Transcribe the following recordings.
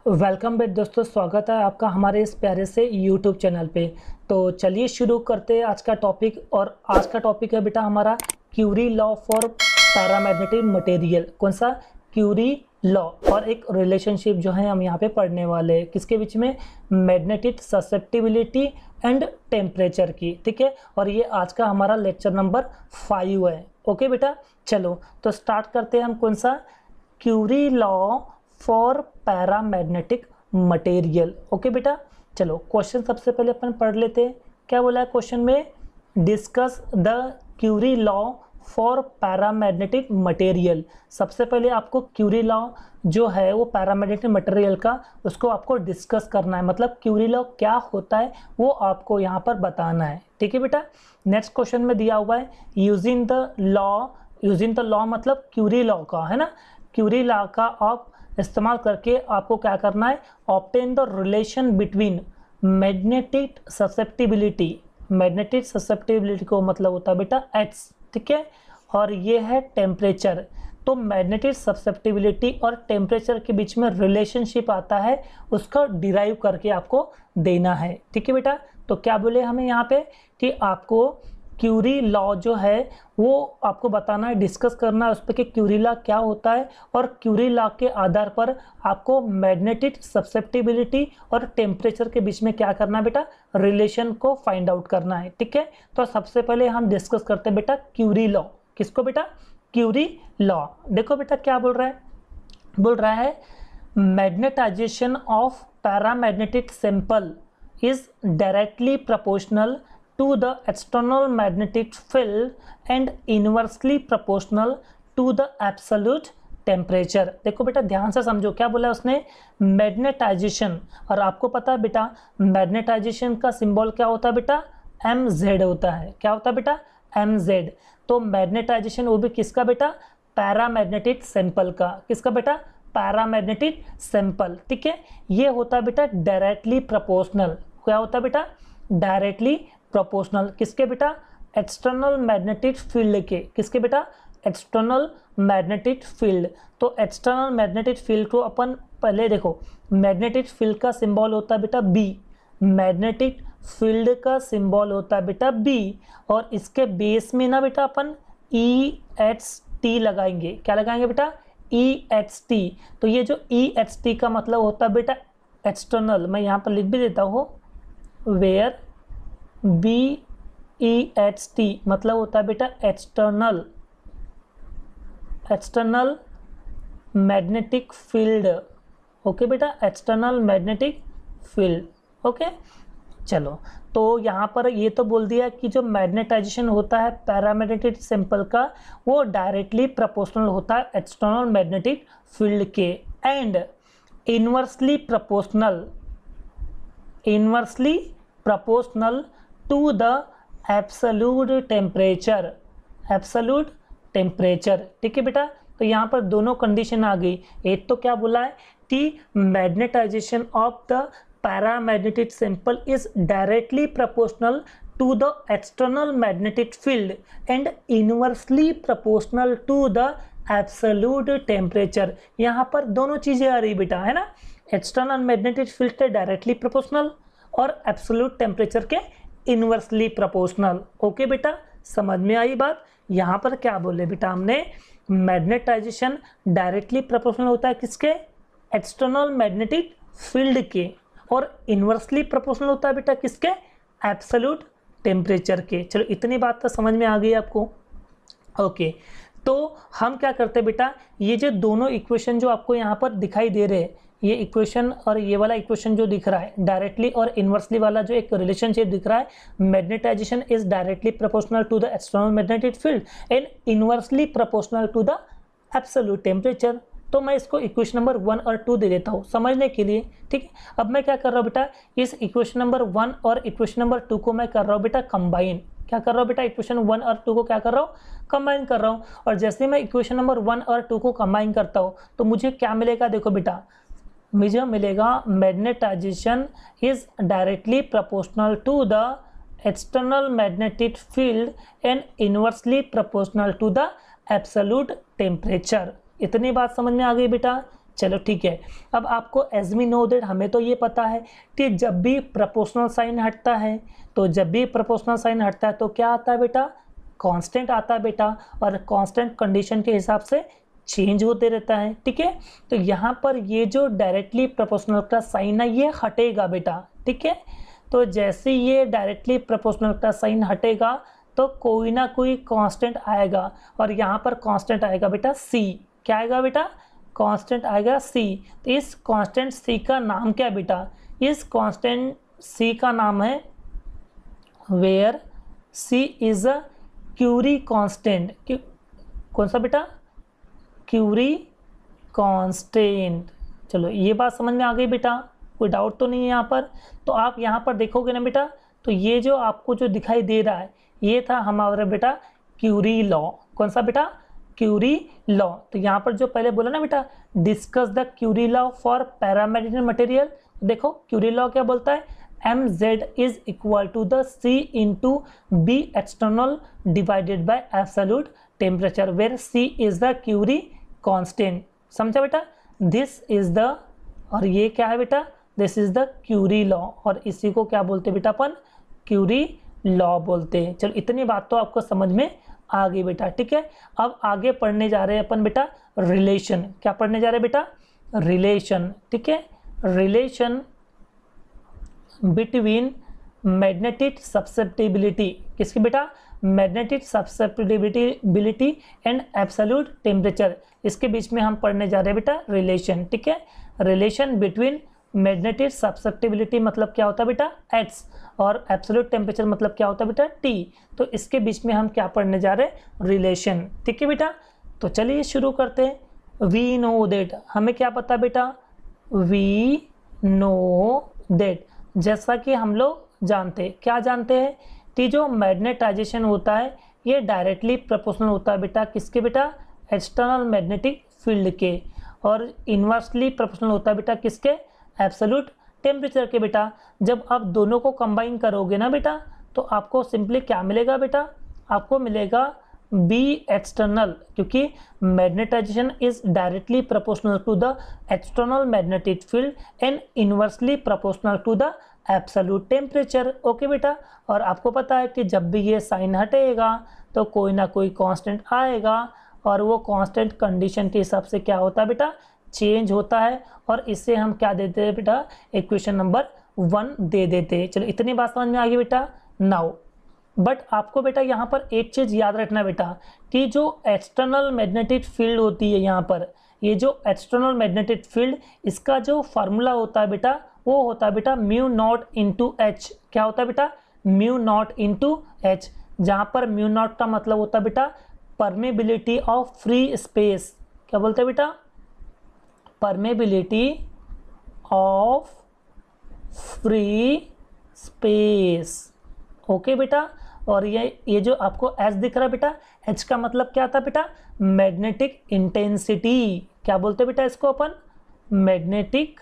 Welcome back दोस्तों, स्वागत है आपका हमारे इस प्यारे से यूट्यूब चैनल पे। तो चलिए शुरू करते हैं आज का टॉपिक। और आज का टॉपिक है बेटा हमारा Curie law for paramagnetic material. कौन सा? Curie law. और एक रिलेशनशिप जो है हम यहाँ पे पढ़ने वाले हैं किसके बीच में? मैग्नेटिक ससेप्टिबिलिटी एंड टेम्परेचर की। ठीक है, और ये आज का हमारा लेक्चर नंबर 5 है। ओके बेटा, चलो तो स्टार्ट करते हैं हम। कौन सा? Curie law for paramagnetic material. Okay बेटा, चलो क्वेश्चन सबसे पहले अपन पढ़ लेते हैं। क्या बोला है क्वेश्चन में? Discuss the Curie law for paramagnetic material. सबसे पहले आपको क्यूरी लॉ जो है वो पैरामैग्नेटिक मटेरियल का उसको आपको डिस्कस करना है, मतलब क्यूरी लॉ क्या होता है वो आपको यहाँ पर बताना है। ठीक है बेटा, नेक्स्ट क्वेश्चन में दिया हुआ है यूजिंग द लॉ मतलब क्यूरी लॉ का, है ना। क्यूरी लॉ का आप इस्तेमाल करके आपको क्या करना है? Obtain the relation between magnetic susceptibility. Magnetic susceptibility को मतलब होता है बेटा एच, ठीक है, और ये है टेम्परेचर। तो मैग्नेटिक ससेप्टिबिलिटी और टेम्परेचर के बीच में रिलेशनशिप आता है, उसका डिराइव करके आपको देना है। ठीक है बेटा, तो क्या बोले हमें यहाँ पे कि आपको क्यूरी लॉ जो है वो आपको बताना है, डिस्कस करना है उस पर कि क्यूरी लॉ क्या होता है, और क्यूरी लॉ के आधार पर आपको मैग्नेटिक ससेप्टिबिलिटी और टेम्परेचर के बीच में क्या करना है बेटा? रिलेशन को फाइंड आउट करना है। ठीक है, तो सबसे पहले हम डिस्कस करते हैं बेटा क्यूरी लॉ। किसको बेटा? Curie law. देखो बेटा क्या बोल रहा है magnetization of paramagnetic sample is directly proportional to the external magnetic field and inversely proportional to the absolute temperature। देखो बेटा ध्यान से समझो क्या बोला उसने? मैग्नेटाइजेशन। और आपको पता है बेटा मैग्नेटाइजेशन का सिंबल क्या होता है बेटा? mz होता है। क्या होता है बेटा? mz। तो मैग्नेटाइजेशन वो भी किसका बेटा? पैरामैग्नेटिक सैंपल का। किसका बेटा? Paramagnetic sample. ठीक है, ये होता है बेटा डायरेक्टली प्रोपोर्शनल। क्या होता है बेटा? डायरेक्टली प्रोपोर्शनल किसके बेटा? एक्सटर्नल मैग्नेटिक फील्ड के। किसके बेटा? External magnetic field. तो एक्सटर्नल मैग्नेटिक फील्ड को अपन पहले देखो, मैग्नेटिक फील्ड का सिंबल होता है बेटा बी। मैग्नेटिक फील्ड का सिंबल होता है बेटा बी, और इसके बेस में ना बेटा अपन EHT लगाएंगे। क्या लगाएंगे बेटा? EHT। तो ये जो EHT का मतलब होता है बेटा एक्सटर्नल, मैं यहाँ पर लिख भी देता हूँ, वेयर BEHT मतलब होता है बेटा एक्सटर्नल मैग्नेटिक फील्ड। ओके बेटा, एक्सटर्नल मैग्नेटिक फील्ड। ओके, चलो तो यहाँ पर ये तो बोल दिया कि जो मैग्नेटाइजेशन होता है पैरामैग्नेटिक सैंपल का वो डायरेक्टली प्रोपोर्शनल होता है एक्सटर्नल मैग्नेटिक फील्ड के, and inversely proportional to the absolute temperature. ठीक है बेटा, तो यहाँ पर दोनों कंडीशन आ गई। एक तो क्या बोला है कि magnetization of the paramagnetic sample is directly proportional to the external magnetic field and inversely proportional to the absolute temperature. यहाँ पर दोनों चीजें आ रही बेटा, है ना। एक्सटर्नल मैग्नेटिक फील्ड के डायरेक्टली प्रोपोर्शनल और एब्सोल्यूट टेम्परेचर के इनवर्सली प्रोपोर्शनल। ओके बेटा, समझ में आई बात? यहाँ पर क्या बोले बेटा हमने? मैग्नेटाइजेशन डायरेक्टली प्रोपोर्शनल होता है किसके? एक्सटर्नल मैग्नेटिक फील्ड के, और इनवर्सली प्रोपोर्शनल होता है बेटा किसके? एब्सोल्यूट टेम्परेचर के। चलो इतनी बात तो समझ में आ गई आपको। ओके, तो हम क्या करते हैं बेटा, ये जो दोनों इक्वेशन जो आपको यहाँ पर दिखाई दे रहे हैं, ये इक्वेशन और ये वाला इक्वेशन जो दिख रहा है डायरेक्टली और इनवर्सली वाला जो एक रिलेशनशिप दिख रहा है, magnetization is directly proportional to the external magnetic field and inversely proportional to the absolute temperature. तो मैं इसको इक्वेशन नंबर 1 और 2 दे देता हूँ समझने के लिए। ठीक है, अब मैं क्या कर रहा हूँ बेटा, इस इक्वेशन नंबर 1 और इक्वेशन नंबर 2 को मैं कर रहा हूँ बेटा कंबाइन। क्या कर रहा हूँ बेटा? इक्वेशन 1 और 2 को क्या कर रहा हूँ? कंबाइन कर रहा हूँ। और जैसे मैं इक्वेशन नंबर 1 और 2 को कंबाइन करता हूँ तो मुझे क्या मिलेगा? देखो बेटा, मुझे मिलेगा magnetization is directly proportional to the external magnetic field and inversely proportional to the absolute temperature. इतनी बात समझ में आ गई बेटा। चलो ठीक है। अब आपको एज वी नो दैट, हमें तो ये पता है कि जब भी प्रोपोर्शनल साइन हटता है, तो जब भी प्रोपोर्शनल साइन हटता है तो क्या आता है बेटा, कांस्टेंट आता है बेटा, और कांस्टेंट कंडीशन के हिसाब से चेंज होते रहता है। ठीक है, तो यहाँ पर ये जो डायरेक्टली प्रोपोर्शनल का साइन है ये हटेगा बेटा। ठीक है, तो जैसे ये डायरेक्टली प्रोपोर्शनल का साइन हटेगा तो कोई ना कोई कांस्टेंट आएगा, और यहाँ पर कांस्टेंट आएगा बेटा सी। क्या आएगा बेटा, कांस्टेंट आएगा सी। तो इस कांस्टेंट सी का नाम क्या है बेटा, इस कांस्टेंट सी का नाम है where C is a Curie constant. कौन सा बेटा, क्यूरी कांस्टेंट। चलो ये बात समझ में आ गई बेटा, कोई डाउट तो नहीं है यहाँ पर। तो आप यहाँ पर देखोगे ना बेटा, तो ये जो आपको जो दिखाई दे रहा है ये था हमारा बेटा क्यूरी लॉ। कौन सा बेटा, क्यूरी लॉ। तो यहाँ पर जो पहले बोला ना बेटा, discuss the Curie law for paramagnetic material. देखो क्यूरी लॉ क्या बोलता है, mz is equal to the c into B external divided by absolute temperature where c is the Curie constant. समझा बेटा, दिस इज द, और ये क्या है बेटा, this is the Curie law, और इसी को क्या बोलते बेटा अपन, क्यूरी लॉ बोलते हैं। चलो इतनी बात तो आपको समझ में आ गई बेटा। ठीक है, अब आगे पढ़ने जा रहे हैं अपन बेटा रिलेशन। क्या पढ़ने जा रहे हैं बेटा, रिलेशन। ठीक है, रिलेशन बिटवीन मैग्नेटिक सब्सेप्टिबिलिटी, किसकी बेटा, मैग्नेटिक सब्सेप्टिबिलिटी एंड एब्सोल्यूट टेम्परेचर, इसके बीच में हम पढ़ने जा रहे हैं बेटा रिलेशन। ठीक है, रिलेशन बिटवीन मैग्नेटिक सब्सेप्टिबिलिटी मतलब क्या होता है बेटा X, और एब्सोल्यूट टेम्परेचर मतलब क्या होता है बेटा T। तो इसके बीच में हम क्या पढ़ने जा रहे हैं, रिलेशन। ठीक है बेटा, तो चलिए शुरू करते हैं। वी नो दैट, हमें क्या पता बेटा, वी नो दैट, जैसा कि हम लोग जानते हैं, क्या जानते हैं कि जो मैग्नेटाइजेशन होता है ये डायरेक्टली प्रोपोर्शनल होता है बेटा किसके बेटा, एक्सटर्नल मैग्नेटिक फील्ड के, और इन्वर्सली प्रोपोर्शनल होता है बेटा किसके, एब्सोल्यूट टेम्परेचर के बेटा। जब आप दोनों को कंबाइन करोगे ना बेटा तो आपको सिंपली क्या मिलेगा बेटा, आपको मिलेगा बी एक्सटर्नल, क्योंकि magnetization is directly proportional to the external magnetic field and inversely proportional to the absolute temperature. Okay बेटा, और आपको पता है कि जब भी ये साइन हटेगा तो कोई ना कोई कांस्टेंट आएगा, और वो कांस्टेंट कंडीशन के हिसाब से क्या होता है बेटा, चेंज होता है, और इससे हम क्या देते हैं बेटा, इक्वेशन नंबर 1 दे देते हैं। चलो इतनी बात समझ में आ गई बेटा। नाउ बट आपको बेटा यहाँ पर एक चीज़ याद रखना बेटा, कि जो एक्सटर्नल मैग्नेटिक फील्ड होती है यहाँ पर, ये जो एक्सटर्नल मैग्नेटिक फील्ड, इसका जो फार्मूला होता है बेटा वो होता है बेटा म्यू नॉट इंटू एच। क्या होता है बेटा, म्यू नॉट इंटू एच, जहाँ पर म्यू नॉट का मतलब होता है बेटा परमेबिलिटी ऑफ फ्री स्पेस। क्या बोलते हैं बेटा, permeability of free space. Okay बेटा, और ये जो आपको एच दिख रहा है बेटा, एच का मतलब क्या था बेटा, मैग्नेटिक इंटेंसिटी। क्या बोलते हैं बेटा इसको अपन, मैग्नेटिक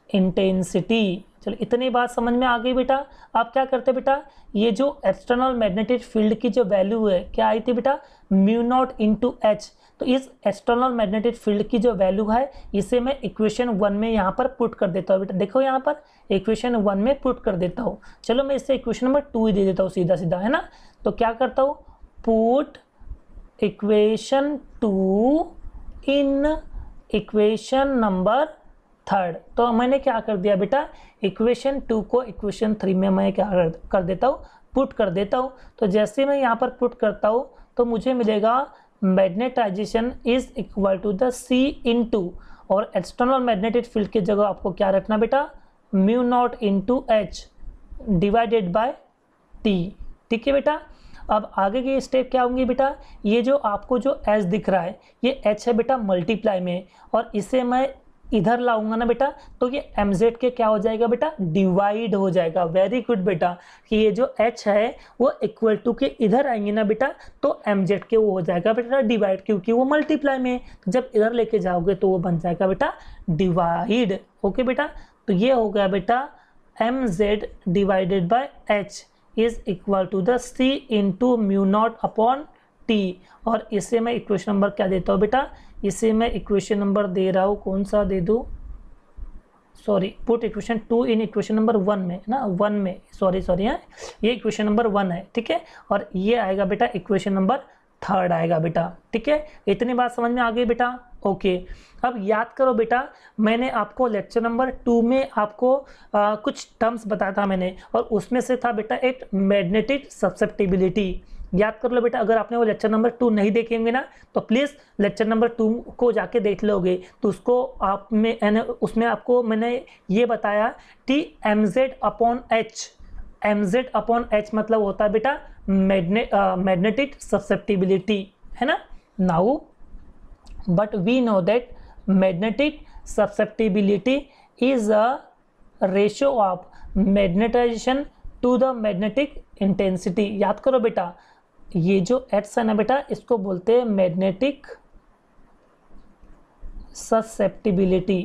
इंटेंसिटी। चलो इतनी बात समझ में आ गई बेटा। आप क्या करते बेटा, ये जो एक्सटर्नल मैग्नेटिक फील्ड की जो वैल्यू है क्या आई थी बेटा, म्यू नॉट इंटू एच। तो इस एक्सटर्नल मैग्नेटिक फील्ड की जो वैल्यू है इसे मैं इक्वेशन 1 में यहाँ पर पुट कर देता हूँ बेटा। देखो यहाँ पर इक्वेशन 1 में पुट कर देता हूँ। चलो मैं इससे इक्वेशन नंबर 2 ही दे देता हूँ सीधा सीधा, है ना। तो क्या करता हूँ, put equation 2 in equation number 3। तो मैंने क्या कर दिया बेटा, इक्वेशन 2 को इक्वेशन 3 में मैं क्या कर देता हूँ, पुट कर देता हूँ। तो जैसे मैं यहाँ पर पुट करता हूँ तो मुझे मिलेगा magnetization is equal to the C into, और एक्सटर्नल मैग्नेटिक फील्ड की जगह आपको क्या रखना बेटा, mu naught into H divided by T. ठीक है बेटा, अब आगे की स्टेप क्या होंगी बेटा, ये जो आपको जो एच दिख रहा है ये एच है बेटा मल्टीप्लाई में, और इसे मैं इधर लाऊंगा ना बेटा तो ये mz के क्या हो जाएगा बेटा, डिवाइड हो जाएगा। वेरी गुड बेटा, कि ये जो h है वो इक्वल टू के इधर आएंगे ना बेटा तो mz के वो हो जाएगा बेटा डिवाइड, क्योंकि वो मल्टीप्लाई में, जब इधर लेके जाओगे तो वो बन जाएगा बेटा डिवाइड। ओके बेटा, तो ये हो गया बेटा mz divided by h is equal to the c into mu naught upon t, और इसे मैं इक्वेशन नंबर क्या देता हूँ बेटा, इसे मैं इक्वेशन नंबर दे रहा हूँ, कौन सा दे दूँ, sorry, put equation 2 in equation number 1 में ना, 1 में, सॉरी है, ये इक्वेशन नंबर 1 है, ठीक है। और ये आएगा बेटा इक्वेशन नंबर 3 आएगा बेटा, ठीक है। इतनी बात समझ में आ गई बेटा, ओके। अब याद करो बेटा, मैंने आपको लेक्चर नंबर 2 में आपको कुछ टर्म्स बताया था मैंने, और उसमें से था बेटा एक मैग्नेटिक ससेप्टिबिलिटी। याद कर लो बेटा, अगर आपने वो लेक्चर नंबर 2 नहीं देखे होंगे ना, तो प्लीज़ लेक्चर नंबर 2 को जाके देख लोगे, तो उसको आप में उसमें आपको मैंने ये बताया कि mz/h, mz/h मतलब होता है बेटा मैग्नेटिक ससेप्टिबिलिटी, है ना। Now but we know that magnetic susceptibility is a ratio of magnetization to the magnetic intensity. याद करो बेटा, ये जो एच है ना बेटा, इसको बोलते हैं मैग्नेटिक ससेप्टिबिलिटी,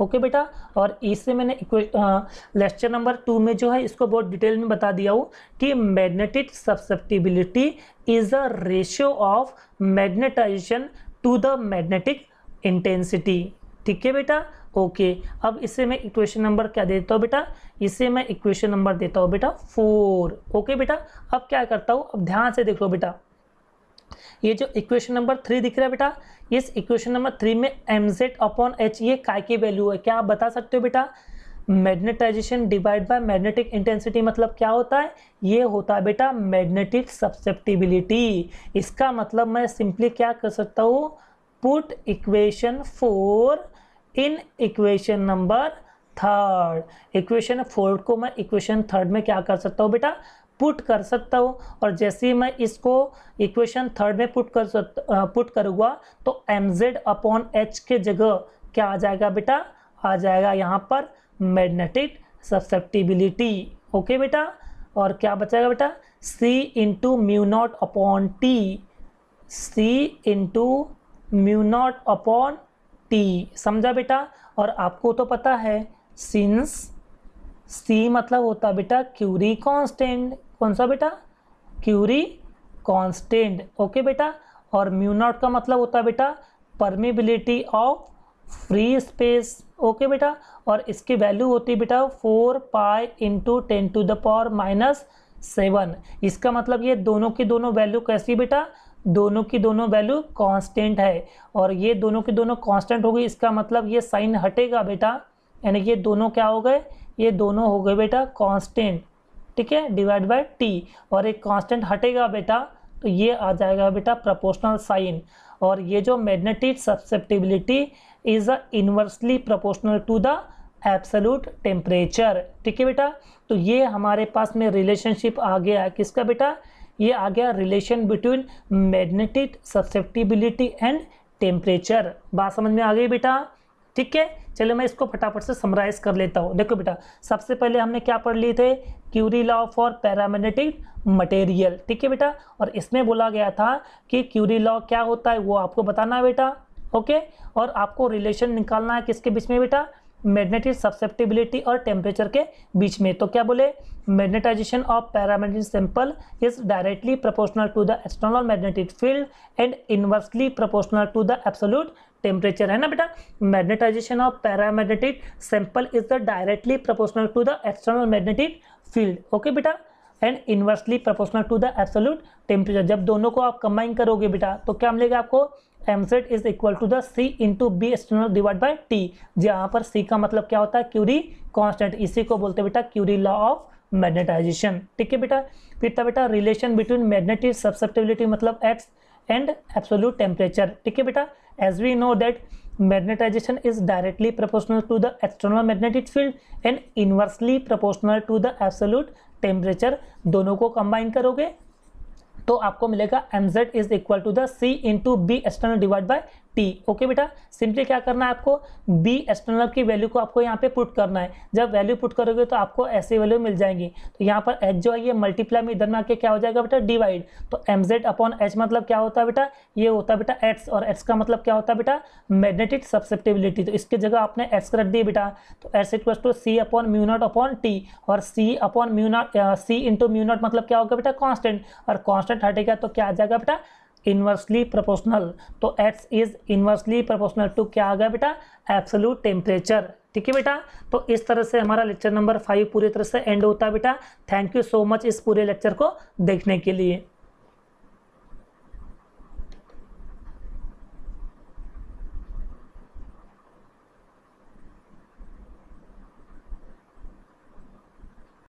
ओके बेटा। और इससे मैंने लेक्चर नंबर 2 में जो है इसको बहुत डिटेल में बता दिया हूँ कि magnetic susceptibility is a ratio of magnetization to the magnetic intensity, ठीक है बेटा, ओके। अब इसे मैं इक्वेशन नंबर क्या देता हूँ बेटा, इसे मैं इक्वेशन नंबर देता हूँ बेटा 4, ओके बेटा। अब क्या करता हूँ, अब ध्यान से देख लो बेटा, ये जो इक्वेशन नंबर 3 दिख रहा है बेटा, इस इक्वेशन नंबर 3 में mz/h ये काय की वैल्यू है, क्या आप बता सकते हो बेटा। Magnetization divide by magnetic intensity मतलब क्या होता है, ये होता है बेटा मैग्नेटिक ससेप्टिबिलिटी। इसका मतलब मैं सिंपली क्या कर सकता हूँ, put equation 4 in equation number 3, equation 4 को मैं इक्वेशन 3 में क्या कर सकता हूँ बेटा, पुट कर सकता हूँ। और जैसे ही मैं इसको इक्वेशन 3 में पुट करूँगा तो mz/h के जगह क्या आ जाएगा बेटा, आ जाएगा यहाँ पर मैग्नेटिक ससेप्टिबिलिटी, ओके बेटा। और क्या बचेगा बेटा, c into mu naught upon T, c into mu naught upon T, समझा बेटा। और आपको तो पता है सिंस c मतलब होता है बेटा क्यूरी कांस्टेंट, कौन सा बेटा, क्यूरी कांस्टेंट, ओके बेटा। और म्यू नॉट का मतलब होता है बेटा permeability of free space, okay बेटा। और इसकी वैल्यू होती है बेटा 4 पाई इंटू 10⁻⁻⁷। इसका मतलब ये दोनों की दोनों वैल्यू कैसी बेटा, दोनों की दोनों वैल्यू कांस्टेंट है। और ये दोनों की दोनों कांस्टेंट हो गई, इसका मतलब ये साइन हटेगा बेटा, यानी ये दोनों क्या हो गए, ये दोनों हो गए बेटा कांस्टेंट, ठीक है, डिवाइड बाय टी। और एक कांस्टेंट हटेगा बेटा तो ये आ जाएगा बेटा प्रोपोर्शनल साइन। और ये जो magnetic susceptibility is inversely proportional to the absolute temperature, ठीक है बेटा। तो ये हमारे पास में रिलेशनशिप आ गया है किसका बेटा, ये आ गया relation between magnetic susceptibility and temperature. बात समझ में आ गई बेटा, ठीक है। चलो मैं इसको फटाफट से समराइज कर लेता हूँ। देखो बेटा, सबसे पहले हमने क्या पढ़ लिए थे, Curie law for paramagnetic material, ठीक है बेटा। और इसमें बोला गया था कि क्यूरी लॉ क्या होता है वो आपको बताना है बेटा, ओके। और आपको रिलेशन निकालना है किसके बीच में बेटा, मैग्नेटिक ससेप्टिबिलिटी और टेम्परेचर के बीच में। तो क्या बोले, magnetisation of paramagnetic sample is directly proportional to the external magnetic field and inversely proportional to the absolute temperature, है ना बेटा। Magnetisation of paramagnetic sample is the directly proportional to the external magnetic field, okay बेटा, and inversely proportional to the absolute temperature. जब दोनों को आप combine करोगे बेटा तो क्या मिलेगा आपको, mz is equal to the c into B external divide by T, जहाँ पर c का मतलब क्या होता है, क्यूरी कांस्टेंट, इसी को बोलते हैं बेटा क्यूरी लॉ ऑफ मैग्नेटाइजेशन, ठीक है बेटा। फिर था बेटा रिलेशन बिटवीन मैग्नेटिक ससेप्टिबिलिटी मतलब x एंड एब्सोल्यूट टेम्परेचर, ठीक है बेटा। As we know that magnetization is directly proportional to the external magnetic field and inversely proportional to the absolute temperature. दोनों को कंबाइन करोगे तो आपको मिलेगा mz is equal to the c into B external divide by T, okay बेटा। Simply क्या करना है आपको, बी एक्सटर्नल की वैल्यू को आपको यहाँ पे पुट करना है। जब वैल्यू पुट करोगे तो आपको ऐसी वैल्यू मिल जाएंगी। तो यहाँ पर h जो है ये मल्टीप्लाई में इधर में आके क्या हो जाएगा बेटा, डिवाइड। तो mz अपॉन h मतलब क्या होता है बेटा, ये होता है बेटा x, और x का मतलब क्या होता है बेटा, मैग्नेटिक ससेप्टिबिलिटी। तो इसकी जगह आपने x रख दी बेटा, तो s equal to c upon mu naught upon T, और c upon mu naught c into mu naught मतलब क्या होगा बेटा, कॉन्स्टेंट, और कॉन्स्टेंट हटेगा तो क्या आ जाएगा बेटा, इन्वर्सली प्रोपोर्शनल, तो x is inversely proportional to क्या आ गया बेटा, एब्सोल्यूट टेम्परेचर। ठीक है बेटा, तो इस तरह से हमारा लेक्चर नंबर 5 पूरी तरह से एंड होता है बेटा। थैंक यू सो मच इस पूरे लेक्चर को देखने के लिए।